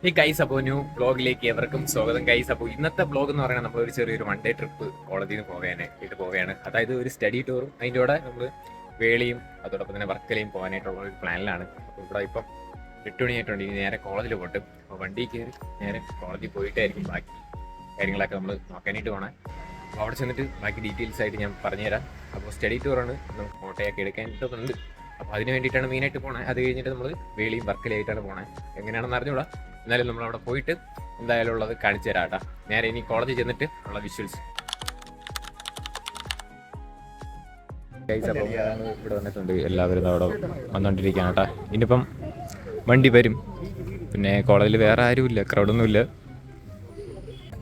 ഈ ഗൈസ് അപ്പോൾ ന്യൂ ബ്ലോഗിലേക്ക് എവർക്കും സ്വാഗതം ഗൈസ്. അപ്പോൾ ഇന്നത്തെ ബ്ലോഗ് എന്ന് പറയുന്നത് നമ്മൾ ഒരു ചെറിയൊരു വൺ ഡേ ട്രിപ്പ് കോളേജിൽ നിന്ന് പോവുകയാണ്. അതായത് ഒരു സ്റ്റഡി ടൂറും അതിൻ്റെ കൂടെ നമ്മൾ വേളിയും അതോടൊപ്പം തന്നെ വർക്കലയും പോകാനായിട്ടുള്ള ഒരു പ്ലാനിലാണ്. അപ്പോൾ ഇവിടെ ഇപ്പം 8 മണിയായിട്ടുണ്ട്. ഇനി നേരെ കോളേജിൽ പോയിട്ട് അപ്പോൾ വണ്ടി കയറി നേരെ കോളേജിൽ പോയിട്ടായിരിക്കും ബാക്കി കാര്യങ്ങളൊക്കെ നമ്മൾ നോക്കാനായിട്ട് പോകണേ. അപ്പോൾ അവിടെ ചെന്നിട്ട് ബാക്കി ഡീറ്റെയിൽസ് ആയിട്ട് ഞാൻ പറഞ്ഞുതരാം. അപ്പോൾ സ്റ്റഡി ടൂറാണ്, നമുക്ക് ഫോട്ടോയൊക്കെ എടുക്കാനായിട്ടൊന്നുണ്ട്. അപ്പോൾ അതിന് വേണ്ടിയിട്ടാണ് മെയിനായിട്ട് പോകണത്. അത് കഴിഞ്ഞിട്ട് നമ്മൾ വേളിയും വർക്കലയായിട്ടാണ് പോകണത്. എങ്ങനെയാണെന്ന് അറിഞ്ഞൂടാ, എന്നാലും നമ്മൾ അവിടെ പോയിട്ട് എന്തായാലും ഉള്ളത് കാണിച്ചു തരാം കേട്ടോ. നേരെ ഇനി കോളേജിൽ ചെന്നിട്ട് ഉള്ള വിഷ്വൽസ്. അപ്പോൾ ഇവിടെ വന്നിട്ടുണ്ട്, എല്ലാവരും അവിടെ വന്നുകൊണ്ടിരിക്കുകയാണ് കേട്ടോ. ഇനിയിപ്പം വണ്ടി വരും, പിന്നെ കോളേജിൽ വേറെ ആരുമില്ല, ക്രൗഡൊന്നുമില്ല.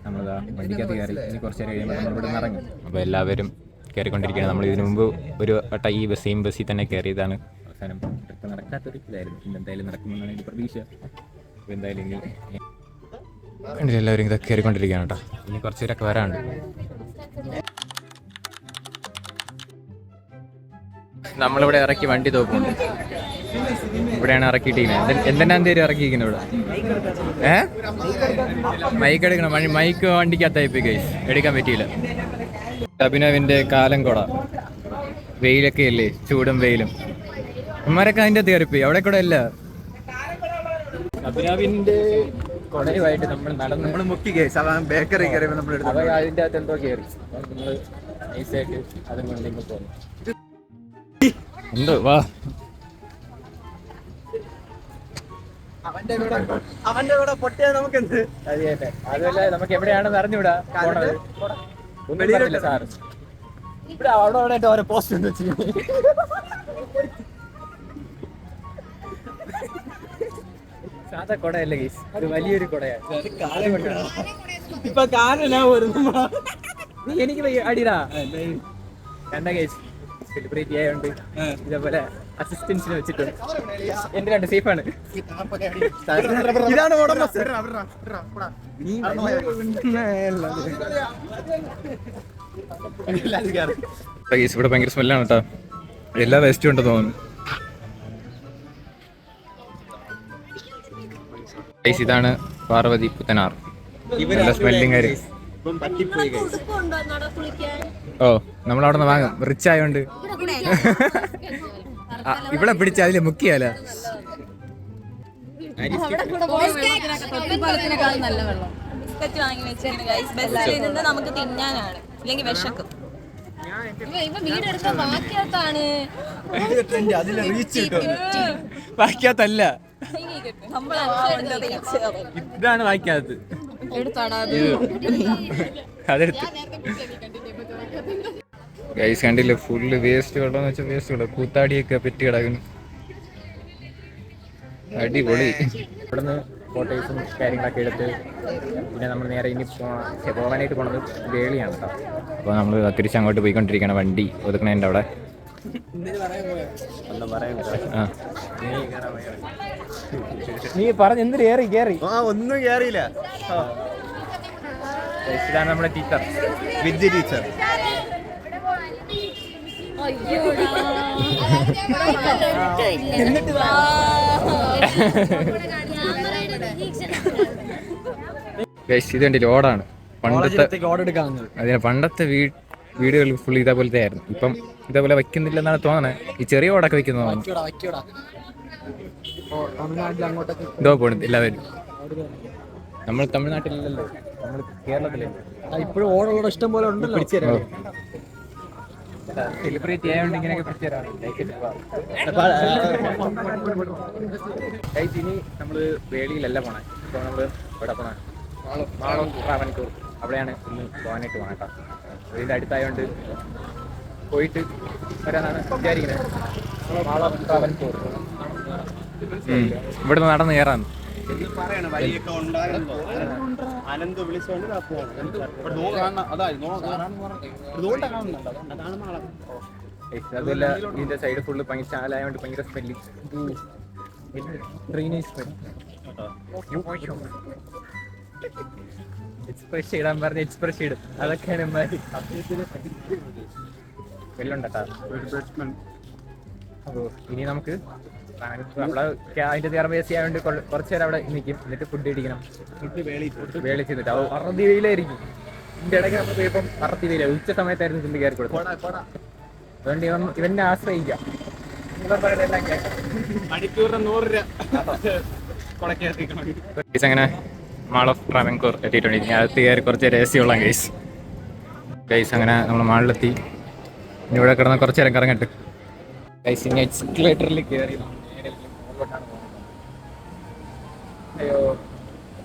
നമ്മളിതാ വണ്ടിക്കകത്ത് കയറി ഇനി കുറച്ച് നേരം കഴിയുമ്പോൾ നമ്മൾ ഇവിടെ നിന്ന് ഇറങ്ങും. അപ്പോൾ എല്ലാവരും കയറിക്കൊണ്ടിരിക്കുകയാണ്. നമ്മൾ ഇതിനു മുമ്പ് ഒരു വട്ടം ഈ സെയിം ബസ്സിൽ തന്നെ കയറിയതാണ്. അവസാനം ട്രിപ്പ് നടക്കാത്തൊരു ഇതായിരുന്നു. ഇന്നെന്തായാലും നടക്കുമെന്നാണ് എൻ്റെ പ്രതീക്ഷ. അപ്പോൾ എന്തായാലും ഇനി എല്ലാവരും ഇതൊക്കെ കയറിക്കൊണ്ടിരിക്കുകയാണ് കേട്ടോ. ഇനി കുറച്ച് പേരൊക്കെ വരാനുണ്ട്. നമ്മളിവിടെ ഇറക്കി വണ്ടി തോക്കുന്നുണ്ട്. ഇവിടെയാണ് ഇറക്കിയിട്ടിരിക്കുന്നത്. എന്തെല്ലാം പേര് ഇറക്കിയിരിക്കുന്നത് ഇവിടെ? മൈക്ക് എടുക്കണം. മൈക്ക് വണ്ടിക്കകത്തായിപ്പോയി ഗൈസ്, എടുക്കാൻ പറ്റിയില്ല. അഭിനവിന്റെ കാലം കൊട, വെയിലൊക്കെ അല്ലേ, ചൂടും വെയിലും. ഇമാരൊക്കെ അതിൻ്റെ അകത്ത് കയറിപ്പോയി. അവിടെ കൂടെ അല്ല, അഭിനവിന്റെ കൊടയുമായിട്ട് നമ്മൾ മുക്കി കേസ് ബേക്കറി കയറിയപ്പോൾ നമ്മൾ അതിൻ്റെ അകത്ത് എന്തോ കയറി. നമ്മൾ നൈസായിട്ട് അതും കൊണ്ടിങ്ങ് പോകുന്നു. എന്തോ വാ, അവന്റെ കൂടെ പൊട്ടിയാ നമുക്കെന്ത്? അതല്ല, നമുക്ക് എവിടെയാണെന്ന് അറിഞ്ഞൂടാ. ഒന്നും പറഞ്ഞില്ല സാർ. ഇവിടെ അവിടെ ഓരോ പോസ്റ്റ് ഉണ്ട് വെച്ച്. സാധാ കൊടയല്ല ഗീസ്, അത് വലിയൊരു കൊടയാണ്. ഇപ്പൊ കാരനാ വരുന്നു. നീ എനിക്ക് അടിടാ കണ്ട ഗീസ്. സെലിബ്രേറ്റ് ആയതുകൊണ്ട് ഇതേപോലെ അസിസ്റ്റൻസിന് വെച്ചിട്ടുണ്ട്. എന്റെ രണ്ട് സേഫാണ്. ഇതാണ് ഇവിടെ ഭയങ്കര സ്മെല്ലാണ് കേട്ടോ. എല്ലാ വേസ്റ്റും ഉണ്ടെന്ന് തോന്നുന്നു. ഇതാണ് പാർവതി പുത്തനാർ. സ്മെല്ലിങ് കാര്യം. ഓ, നമ്മളവിടെ നിന്ന് വാങ്ങും, റിച്ച് ആയോണ്ട്. ഇവിടെ പിടിച്ച അതില് മുക്കിയാല. നമുക്ക് തിന്നാനാണ്, ഇല്ലെങ്കിൽ വിശക്കും. വായിക്കാത്തല്ല, ഇതാണ് വായിക്കാത്തത്. അതെടുത്ത് ഗൈസ് കണ്ടില്ല, ഫുള്ള് വേസ്റ്റ് വെള്ളം വെച്ചാൽ വേസ്റ്റ് വെള്ളം. കൂത്താടിയൊക്കെ പെറ്റി കിടക്കുന്നു. അടിപൊളി. ഇവിടുന്ന് ഫോട്ടോസും കാര്യങ്ങളൊക്കെ എടുത്ത് പിന്നെ നമ്മൾ നേരെ ഇനി പോകാനായിട്ട് പോണത് വേളിയാണ് കേട്ടോ. അപ്പോൾ നമ്മൾ തിരിച്ച് അങ്ങോട്ട് പോയിക്കൊണ്ടിരിക്കുകയാണ്. വണ്ടി ഒതുക്കണതിൻ്റെ അവിടെ. നീ പറഞ്ഞ് എന്തിനു കയറി? ഒന്നും കേറിയില്ല. ഇതാണ് നമ്മുടെ ടീച്ചർ, വിദ്യ ടീച്ചർ. ഇത് കണ്ടില്ല, ഓടാണ്. പണ്ടത്തെ വീടുകൾ ഫുൾ ഇതേപോലത്തെ ആയിരുന്നു. ഇപ്പം ഇതേപോലെ വെക്കുന്നില്ലെന്നാണ് തോന്നണേ. ഈ ചെറിയ ഓടൊക്കെ വെക്കുന്നതാണ്. ഇതോ പോണത് എല്ലാവരും. നമ്മൾ തമിഴ്നാട്ടിലല്ലോ, നമ്മൾ കേരളത്തിലല്ലേ. ഇപ്പോഴും ഓടുള്ള ഇഷ്ടം പോലെ ഉണ്ടല്ലോ. സെലിബ്രേറ്റ് ചെയ്യാണ്ട് ഇങ്ങനെയൊക്കെ പിടിച്ചുതരാം. ഇനി നമ്മള് വേളിയിലല്ല പോണേ. ഇപ്പൊ നമ്മള് ഇവിടെ പോണേ മാളം ട്രാവൻകൂർ. അവിടെയാണ് ഇന്ന് പോകാനായിട്ട് പോകണം കേട്ടോ. ഇതിൻ്റെ അടുത്തായോണ്ട് പോയിട്ട് വരാനാണ് വിചാരിക്കുന്നത്. മാളം ട്രാവൻകൂർ ഇവിടുന്ന് നടന്ന് കയറാന്ന്. അതല്ല, ഇതിന്റെ സൈഡ് ഫുള്ള് ഭയങ്കര ചാലായോണ്ട് ഭയങ്കര സ്മെല്ല്, ഡ്രെയിനേജ് സ്മെല്ല്. എക്സ്പ്രസ് ഇടാൻ പറഞ്ഞ എക്സ്പ്രസ് ഇടും, അതൊക്കെയാണ് സ്മെല്ലുണ്ടട്ടാ. അപ്പോൾ ഇനി നമുക്ക് നമ്മളെ അതിൻ്റെ കയറുമ്പോൾ എ സി ആയതുകൊണ്ട് കുറച്ച് നേരം അവിടെ നിൽക്കും, എന്നിട്ട് ഫുഡ് ഇടിക്കണം. വേളി ചെയ്തിട്ട് അത് അറുതി വെയിലായിരിക്കും. ഇതിൻ്റെ ഇടയ്ക്ക് നമ്മൾ പോയപ്പം അറുതി വെയിലാണ്. ഉച്ച സമയത്തായിരുന്നു ചിന്തി കയറി കൊടുത്തത്. അതുകൊണ്ട് ഇവനെ ആശ്രയിക്കാം. അങ്ങനെ മാൾ ഓഫ് ട്രാവൻകൂർ എത്തിയിട്ടുണ്ട്. ഇനി അകത്ത് കയറി കുറച്ച് രഹസ്യമുള്ള ഗൈസ് അങ്ങനെ നമ്മൾ മാളിലെത്തി. ഇനി ഇവിടെ കിടന്ന് കുറച്ച് നേരം കറങ്ങട്ട് ഗൈസ്. ഇനി എക്സ്കലേറ്ററിൽ കയറി മുകളിലോട്ടാണ് പോകുന്നത്. അയ്യോ,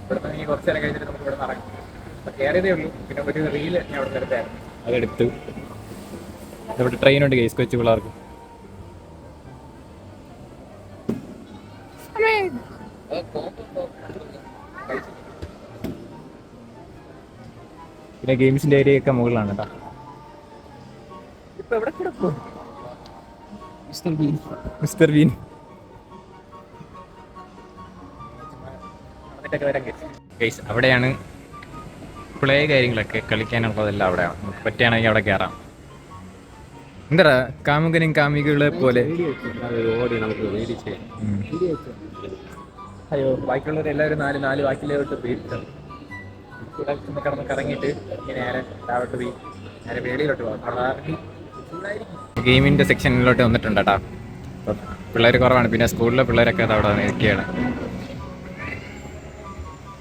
ഇവിടെ നിന്ന് ഇനി കുറച്ച് നേരം കഴിഞ്ഞിട്ട് നമുക്ക് ഇവിടെ നടക്കും. അപ്പം കയറിയതേ ഉള്ളൂ. പിന്നെ ഒരു റീല് ഞാൻ അവിടെ എടുത്തായിരുന്നു, അതെടുത്ത്. ഇവിടെ ട്രെയിനുണ്ട് ഗൈസ് കൊച്ചു പിള്ളേർക്ക്. പിന്നെ ഗെയിംസിന്റെ ഏരിയ ഒക്കെ മുകളിലാണ് കേട്ടോ. ഇപ്പൊ എവിടെ കിടക്കും മിസ്റ്റർ ബീൻ. ഗൈസ് അവിടെയാണ് പ്ലേ കാര്യങ്ങളൊക്കെ കളിക്കാനുള്ളതെല്ലാം അവിടെയാണ്. പറ്റുകയാണെങ്കിൽ അവിടെ കയറാം. എന്താ കാമുകനും കാമികളെ പോലെ. അയ്യോ, ബാക്കിയുള്ളവർ എല്ലാവരും നാല് ബാക്കിലോട്ട് പോയിട്ട് ഇവിടെ കിടന്ന് കറങ്ങിയിട്ട് ഇങ്ങനെ നേരെ താഴോട്ട് പോയി നേരെ വേളിയിലോട്ട് പോകാം. ഗെയിമിൻ്റെ സെക്ഷനിലോട്ട് വന്നിട്ടുണ്ട് കേട്ടോ. അപ്പം പിള്ളേർ കുറവാണ്. പിന്നെ സ്കൂളിലെ പിള്ളേരൊക്കെ അത് അവിടെ നിൽക്കുകയാണ്.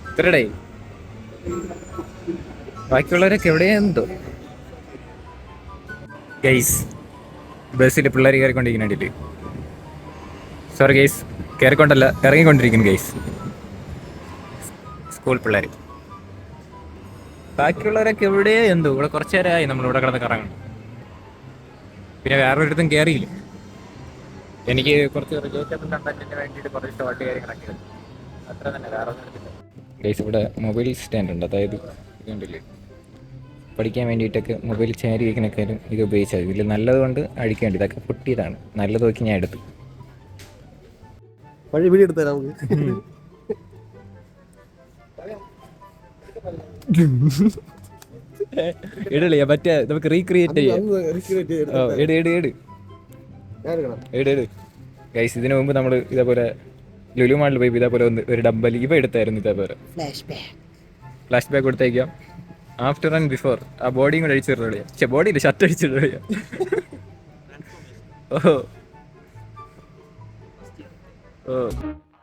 ഇത്രടേ ബാക്കിയുള്ളവരൊക്കെ എവിടെയെന്തോ. ഗൈസ് ബസ്സിൽ പിള്ളേർ കയറിക്കൊണ്ടിരിക്കുന്നുണ്ടിട്ട്. സോറി ഗൈസ്, കയറിക്കൊണ്ടല്ല ഇറങ്ങിക്കൊണ്ടിരിക്കുന്നു ഗൈസ്, സ്കൂൾ പിള്ളേർ. ബാക്കിയുള്ളവരൊക്കെ എവിടെയോ എന്തോ. ഇവിടെ കുറച്ച് നേരമായി നമ്മളിവിടെ കിടന്ന് കറങ്ങണം. പിന്നെ വേറൊരിടത്തും കയറിയില്ല. എനിക്ക് കുറച്ച് റിലേറ്റബിൾ കണ്ടന്റിന് വേണ്ടിയിട്ട് കുറച്ച് ഷോർട്ട് കാര്യങ്ങളൊക്കെ ഉണ്ട്, അത്ര തന്നെ. വേറെ ഒന്നും എടുത്തില്ല ഗൈസ്. ഇവിടെ മൊബൈൽ സ്റ്റാൻഡ് ഉണ്ട്. അതായത് ഇതുണ്ടല്ലേ, പഠിക്കാൻ വേണ്ടിയിട്ടൊക്കെ മൊബൈൽ ചാരി വയ്ക്കുന്നൊക്കെയാലും ഇത് ഉപയോഗിച്ചാൽ ഇതിൽ നല്ലത് കൊണ്ട് അഴിക്കേണ്ടി. ഇതൊക്കെ പൊട്ടിയതാണ്. നല്ലത് നോക്കി ഞാൻ എടുത്തു. പഴയ വീഡിയോ എടുത്താൽ നമുക്ക് ഇടല്ലേ മറ്റേ നമുക്ക് റീക്രിയേറ്റ് ചെയ്യാം. ഗൈസ് ഇതിനു മുമ്പ് നമ്മൾ ഇതേപോലെ ലുലു മാളിൽ പോയി ഇതേപോലെ ഒരു ഡബ്ബൽ ഇവ എടുത്തായിരുന്നു. ഇതേപോലെ ഫ്ലാഷ് ബാക്ക് കൊടുത്തേക്കാം. ആഫ്റ്റർ ആൻഡ് ബിഫോർ ആ ബോഡിയും കൂടെ അഴിച്ചിട്ട് കളിയാം. പക്ഷെ ബോഡിയില്ല, ഷർട്ട് അടിച്ചിട്ട് കളിയാം.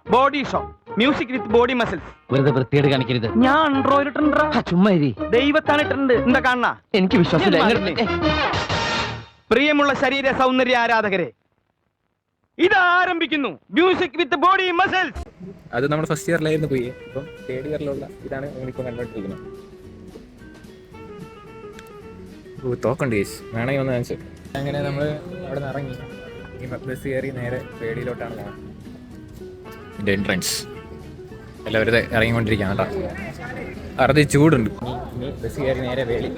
Body show music with body muscles. വെറുതെ വൃത്തിയോട് കാണിക്കരുത്. ഞാൻ ആൻഡ്രോയിഡ് ഇട്ടുണ്ട്. ചുമ്മാ ദൈവത്താണ് ഇട്ടുണ്ട്. എന്താ കാണാ? എനിക്ക് വിശ്വാസമില്ല. പ്രിയമുള്ള ശരീര സൗന്ദര്യ ആരാധകരെ, ഇത് ആരംഭിക്കുന്നു മ്യൂസിക് വിത്ത് ബോഡി മസിൽസ്. അത് നമ്മൾ ഫസ്റ്റ് ഇയറിലായിരുന്നു പോയി. ഇപ്പം തേർഡ് ഇയറിലുള്ള ഇതാണ് ഞങ്ങളിപ്പോൾ കണ്ടുകൊണ്ടിരിക്കുന്നത്. തോക്കണ്ട് കേസ് വേണമെങ്കിൽ ഒന്ന് കാണിച്ചു. അങ്ങനെ നമ്മൾ അവിടെ നിന്ന് ഇറങ്ങി ഈ ബസ് കയറി നേരെ പേടിയിലോട്ടാണ് പോകുന്നത്. ഇതിൻ്റെ എൻട്രൻസ് എല്ലാവരും ഇറങ്ങിക്കൊണ്ടിരിക്കുകയാണ് കേട്ടോ. അറുതി ചൂടുണ്ട്. ഇനി ബസ് കയറി നേരെ വേളി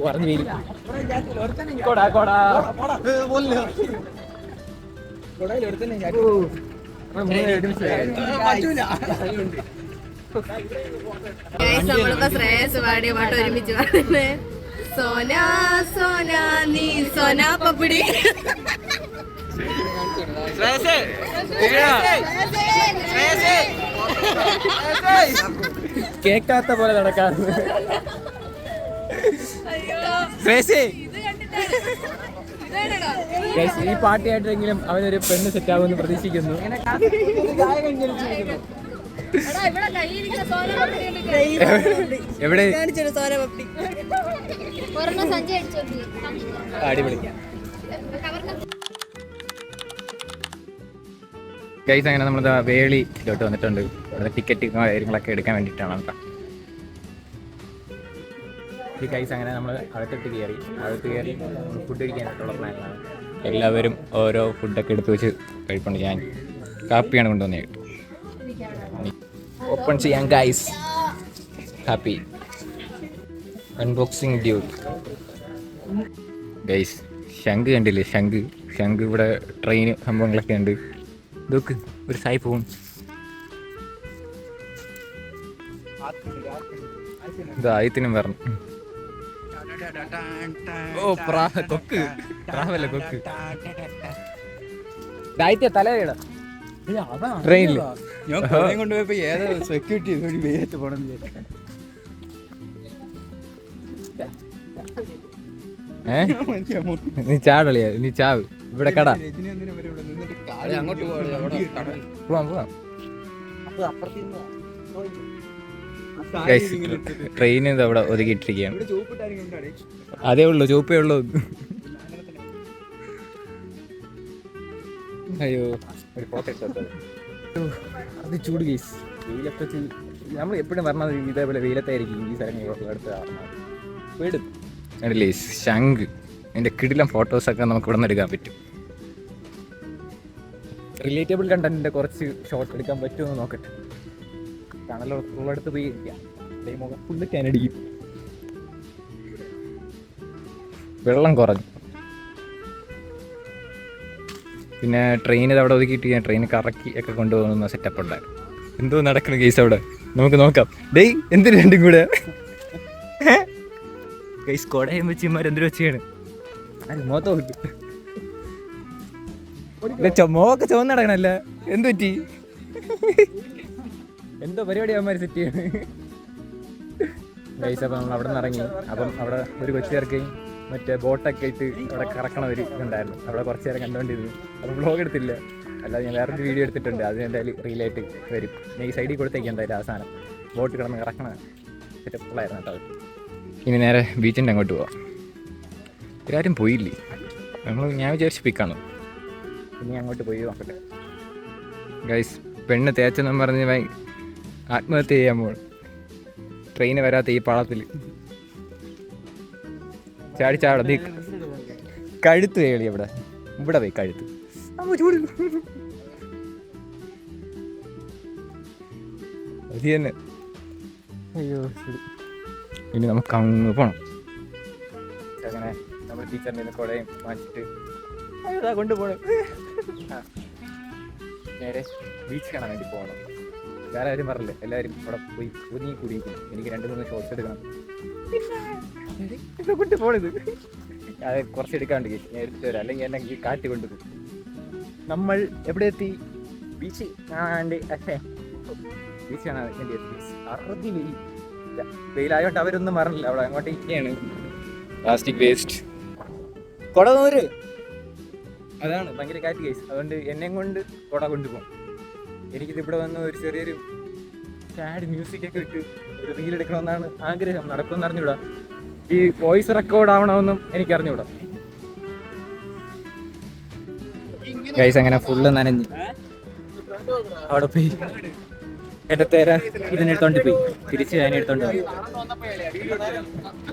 പറഞ്ഞു വേലി. നമ്മളിപ്പോ ശ്രേയസ് പാടിയ പാട്ട് ഒരുമിച്ച് പാടുന്നേ. സോന സോന നീ സോന പപ്പടി. കേക്കാത്ത പോലെ നടക്കാറ്. ഈ പാട്ടിയായിട്ടെങ്കിലും അവനൊരു പെണ്ണ് സെറ്റ് ആവുമെന്ന് പ്രതീക്ഷിക്കുന്നു. എവിടെ അടിപൊളിക്കാം ഗൈസ്. അങ്ങനെ നമ്മൾ വേളിയിലോട്ട് വന്നിട്ടുണ്ട്. ടിക്കറ്റ് കാര്യങ്ങളൊക്കെ എടുക്കാൻ വേണ്ടിയിട്ടാണ് കേട്ടോ. ഈ ഗൈസ് അങ്ങനെ നമ്മൾ അകത്ത് കയറി ഫുഡ് കഴിക്കാനായിട്ടുള്ള പ്ലാനാണ്. എല്ലാവരും ഓരോ ഫുഡൊക്കെ എടുത്ത് വെച്ച് കഴിപ്പുണ്ട്. ഞാൻ കാപ്പിയാണ് കൊണ്ടുവന്നത്. ഓപ്പൺ ചെയ്യാം ഗൈസ്. Happy unboxing ഡ്യൂട്ട് guys. ശംഖ് കണ്ടില്ലേ? ശംഖ് ഇവിടെ ട്രെയിൻ സംഭവങ്ങളൊക്കെ ഉണ്ട്. ഇതൊക്കെ ഒരു സായി ഫോൺ. ഇത് ആയത്തിനും വരണം. ഓ കൊക്ക് പ്രാവല്ല കൊക്ക്. ദായിത്യ തലവേട ട്രെയിനില് ഞാൻ കൊറേ കൊണ്ടുപോയപ്പോ ഏതോ സെക്യൂരിറ്റി വെയിലത്ത് പോണം നീ ചാടളിയാ, നീ ചാവ്. ഇവിടെ കട അങ്ങോട്ട് പോവാം പോവാം. ട്രെയിൻ അവിടെ ഒതുക്കിയിട്ടിരിക്കുകയാണ്. അതേ ഉള്ളൂ, ചുവപ്പേ ഉള്ളൂ. അയ്യോ ഒരു ഫോട്ടോ എടുത്തത്. അത് ചൂട് കേസ്. വെയിലൊക്കെ നമ്മൾ എപ്പോഴും പറഞ്ഞത് ഇതേപോലെ വെയിലത്തായിരിക്കും ഈ സ്ഥലങ്ങൾ എടുത്ത് വീടും കണ്ടില്ലേ ശംഖ്. അതിൻ്റെ കിടിലം ഫോട്ടോസൊക്കെ നമുക്ക് ഇവിടെ നിന്ന് എടുക്കാൻ പറ്റും. റിലേറ്റബിൾ കണ്ടന്റിൻ്റെ കുറച്ച് ഷോട്ട് എടുക്കാൻ പറ്റുമെന്ന് നോക്കട്ടെ. കണലുള്ളടുത്ത് പോയി ഇരിക്കാം. മുഖം ഫുള്ള് കാനടിക്കും. വെള്ളം കുറഞ്ഞു. പിന്നെ ട്രെയിൻ അവിടെ ഒതുക്കിയിട്ട് ഞാൻ ട്രെയിൻ കറക്കി ഒക്കെ കൊണ്ടുപോകുന്ന സെറ്റപ്പ് ഉണ്ടായിരുന്നു. എന്തോ നടക്കുന്ന കേസ് അവിടെ, നമുക്ക് നോക്കാം. ഡേയ് എന്തിനു രണ്ടും കൂടെ കേസ് കൊടയും വെച്ച് ഇമാർ എന്തിനു വെച്ചാണ് മോത്തോ മോക്കെ ചുവന്ന് നടക്കണല്ല. എന്ത് പറ്റി? എന്തോ പരിപാടി അവന്മാർ സെറ്റ് ചെയ്യാണ് ഗൈസ്. അപ്പം നമ്മൾ അവിടെ നിന്ന് ഇറങ്ങി. അപ്പം അവിടെ ഒരു കൊച്ചു ചേർക്കുകയും മറ്റേ ബോട്ടൊക്കെ ഇട്ട് അവിടെ കറക്കണ ഒരു ഇതുണ്ടായിരുന്നു. അവിടെ കുറച്ച് നേരം കണ്ടുകൊണ്ടിരുന്നു. അപ്പം വ്ളോഗ് എടുത്തില്ല, അല്ലാതെ ഞാൻ വേറൊരു വീഡിയോ എടുത്തിട്ടുണ്ട്. അത് എന്തായാലും റീലായിട്ട് വരും. ഞാൻ ഈ സൈഡിൽ കൊടുത്തേക്ക് എന്തായാലും ആ സാധനം ബോട്ട് കിടന്ന് കറക്കണ സെറ്റപ്പുള്ളായിരുന്നു കേട്ടോ. ഇനി നേരെ ബീച്ചിൻ്റെ അങ്ങോട്ട് പോവാം. ഇവരാരും പോയില്ലേ? ഞാൻ വിചാരിച്ച് പിക്കാണ്. ഇനി അങ്ങോട്ട് പോയി നോക്കട്ടെ ഗൈസ്. പെണ്ണ് തേച്ചെന്നും പറഞ്ഞ് ആത്മഹത്യ ചെയ്യാൻ പോകണം. ട്രെയിന് വരാത്ത ഈ പാളത്തിൽ ചാടി കഴുത്ത് കേളി. ഇവിടെ ഇവിടെ പോയി കഴുത്ത് അത് തന്നെ. അയ്യോ ഇനി നമുക്ക് അങ്ങ് പോണം. അങ്ങനെ നമ്മൾ ടീച്ചറിൻ്റെ കുടയും വാങ്ങിച്ചിട്ട് അതാ കൊണ്ടുപോകണം. നേരെ ബീച്ച് കാണാൻ വേണ്ടി പോകണം. വേറെ ആരും പറഞ്ഞില്ല, എല്ലാവരും അവിടെ പോയി ഒതുങ്ങി കൂടിയിരിക്കുന്നു. എനിക്ക് 2-3 ഷോട്ട്സ് എടുക്കണം. കൊണ്ട് പോണത് അത് കുറച്ച് എടുക്കാണ്ട് ഞാൻ എടുത്തു തരാം, അല്ലെങ്കിൽ എന്നെ കാറ്റ് കൊണ്ടുപോകും. നമ്മൾ എവിടെ എത്തി? ബീച്ച് ബീച്ച് കാണാൻ വേണ്ടി എത്തി. അറുതി വെയിലായോണ്ട് അവരൊന്നും പറഞ്ഞില്ല. അവിടെ അങ്ങോട്ട് ഇരിക്കുകയാണ്. പ്ലാസ്റ്റിക് വേസ്റ്റ് കൊടനൂര് അതാണ് ഭയങ്കര കാറ്റ് കേസ്. അതുകൊണ്ട് എന്നെയും കൊണ്ട് കൊട കൊണ്ടുപോകും. എനിക്കിത് ഇവിടെ വന്ന് ഒരു ചെറിയൊരു സാഡ് മ്യൂസിക്കൊക്കെ ഇട്ട് ഒരു റീൽ എടുക്കണമെന്നാണ് ആഗ്രഹം. നടക്കുമെന്ന് അറിഞ്ഞൂടാ. ഈ വോയിസ് റെക്കോർഡ് ആവണമെന്നും എനിക്ക് അറിഞ്ഞൂടാ ഗൈസ്. അങ്ങനെ ഫുള്ള് നനഞ്ഞ് അവിടെ പോയി എൻ്റെ തേര ഇതിനെടുത്തോണ്ട് പോയി തിരിച്ച് അതിനെടുത്തോണ്ട് പോയി.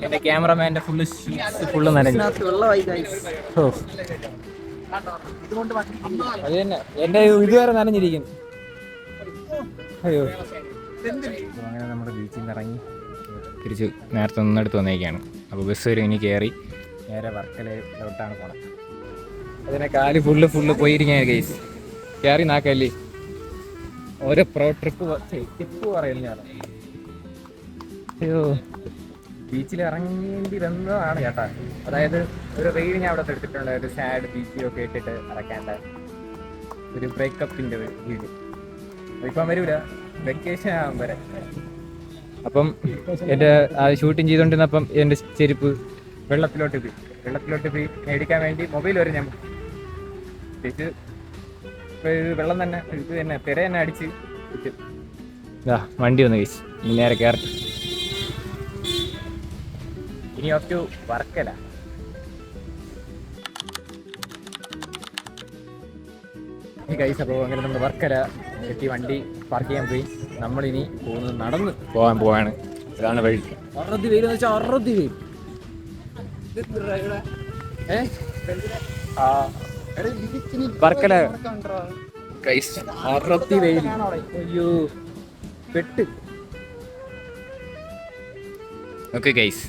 എൻ്റെ ക്യാമറമാൻ്റെ ഫുള്ള് നനഞ്ഞു. ഓ അത് തന്നെ എൻ്റെ ഇതുവരെ നനഞ്ഞിരിക്കുന്നു. അയ്യോ. അങ്ങനെ നമ്മുടെ ബീച്ചിൽ നിന്ന് ഇറങ്ങി തിരിച്ച് നേരത്തെ ഒന്നെടുത്ത് വന്നേക്കാണ്. അപ്പോൾ ബസ് വരും. ഇനി കയറി നേരെ വർക്കലയിലോട്ടാണ് പോണത്. അതിനെ കാല് ഫുള്ള് പോയിരിക്കാൻ ഗൈസ്. കയറി നാക്കല്ലേ ഓരോ ട്രിപ്പ് പറയുന്നതാണ്. അയ്യോ ബീച്ചിൽ ഇറങ്ങേണ്ടി വന്നതാണ് ചേട്ടാ. അതായത് ഒരു റീൽ ഞാൻ അവിടെ എടുത്തിട്ടുണ്ട്. ഒരു സാഡ് ബീച്ചിലൊക്കെ ഇട്ടിട്ട് ഇറക്കേണ്ട ഒരു ബ്രേക്കപ്പിൻ്റെ വീഡിയോ. ഇപ്പം വരൂല, വെക്കേഷൻ ആകും വരെ. അപ്പം എൻ്റെ ആ ഷൂട്ടിങ് ചെയ്തുകൊണ്ടിരുന്നപ്പം എൻ്റെ ചെരുപ്പ് വെള്ളത്തിലോട്ട് പോയി മേടിക്കാൻ വേണ്ടി മൊബൈൽ വരെ ഞാൻ തിരിച്ച് വെള്ളം തന്നെ ഇത് തന്നെ തിര തന്നെ അടിച്ച് വണ്ടി വന്ന് കഴിച്ചു. ഇനി നേരെ കയറട്ടെ. ഇനി ഓഫ് ടു വർക്കല. ഗൈസ് അപ്പോൾ അങ്ങനെ നമ്മൾ വർക്കല എത്തി. വണ്ടി പാർക്ക് ചെയ്യാൻ പോയി. നമ്മളിനി നടന്ന് പോവാണ്. ഇതാണ് വഴി. അറുതി വെയിൽ എന്ന് വെച്ചാൽ അറുതി വെയിൽ. വർക്കല ഗൈസ് അറുതി വെയിൽ. അയ്യോ പെട്ട്. ഓക്കെ ഗൈസ്,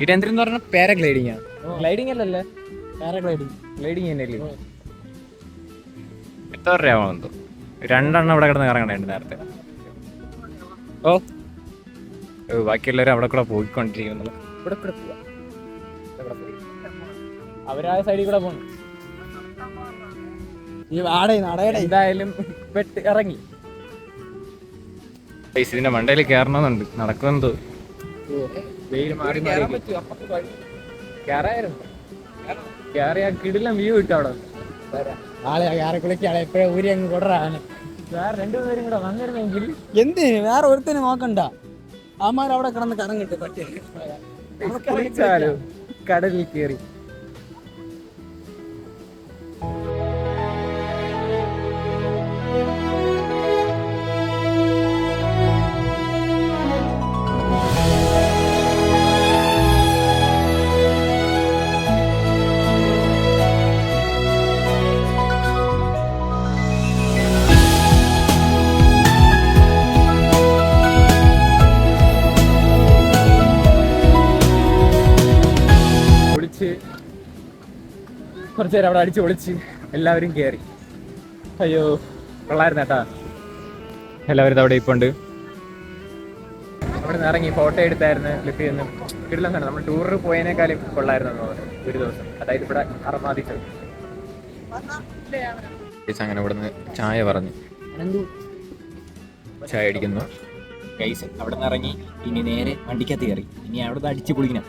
ഇതെന്തെന്ന് പറഞ്ഞാൽ പാരഗ്ലൈഡിങ് ആണ്. ഗ്ലൈഡിങ് അല്ലല്ലേ, ഗ്ലൈഡിങ് തന്നെയല്ലേ. എത്ര രൂപയാവുമെന്തോ 2 അവിടെ കിടന്ന് കറങ്ങണുണ്ട് നേരത്തെ. ഓ ബാക്കിയുള്ളവർ അവിടെ കൂടെ പോയിക്കൊണ്ടിരിക്കുന്നു. ഇവിടെ പോവാ, അവരാ സൈഡിൽ കൂടെ പോകണം. ഈ വാടേ നടയടേ എന്തായാലും പെട്ട് ഇറങ്ങി. ഇതിന്റെ മണ്ടയിൽ കയറണമെന്നുണ്ട്, നടക്കുമെന്തോ വെയിൽ മാറി കയറായിരുന്നു. കയറിയാ കിടിലം വ്യൂ കിട്ടും അവിടെ. ആളെ കയറി കുളിക്കാളെ എപ്പോഴും ഊരി അങ്ങ് കൊടറാണ്. വേറെ 2 പേരും കൂടെ വന്നിരുന്നെങ്കിൽ എന്തിന് വേറെ ഒരുത്തന് നോക്കണ്ട, അമ്മാർ അവിടെ കിടന്ന് കറങ്ങിട്ട് പറ്റിയ കുളിച്ചാലോ കടലിൽ കയറി. കുറച്ചു നേരം അവിടെ അടിച്ച് പൊളിച്ച് എല്ലാവരും കയറി. അയ്യോ കൊള്ളായിരുന്നു കേട്ടാ. എല്ലാവരും അവിടെ ഇപ്പൊ ഉണ്ട്. അവിടെ നിന്ന് ഇറങ്ങി ഫോട്ടോ എടുത്തായിരുന്നു, ക്ലിക്ക് ചെയ്യുന്നു. കിടിലം കണ്ടു. നമ്മൾ ടൂറിൽ പോയതിനേക്കാളും കൊള്ളായിരുന്നു ഒരു ദിവസം. അതായത് ഇവിടെ അറമാദിച്ചു. അങ്ങനെ ഇവിടെ നിന്ന് ചായ പറഞ്ഞു, ചായ അടിക്കുന്നു. ഗൈസ് അവിടെ നിന്ന് ഇറങ്ങി ഇനി നേരെ വണ്ടിക്കകത്ത് കയറി. ഇനി അവിടെ നിന്ന് അടിച്ച് പൊളിക്കണം.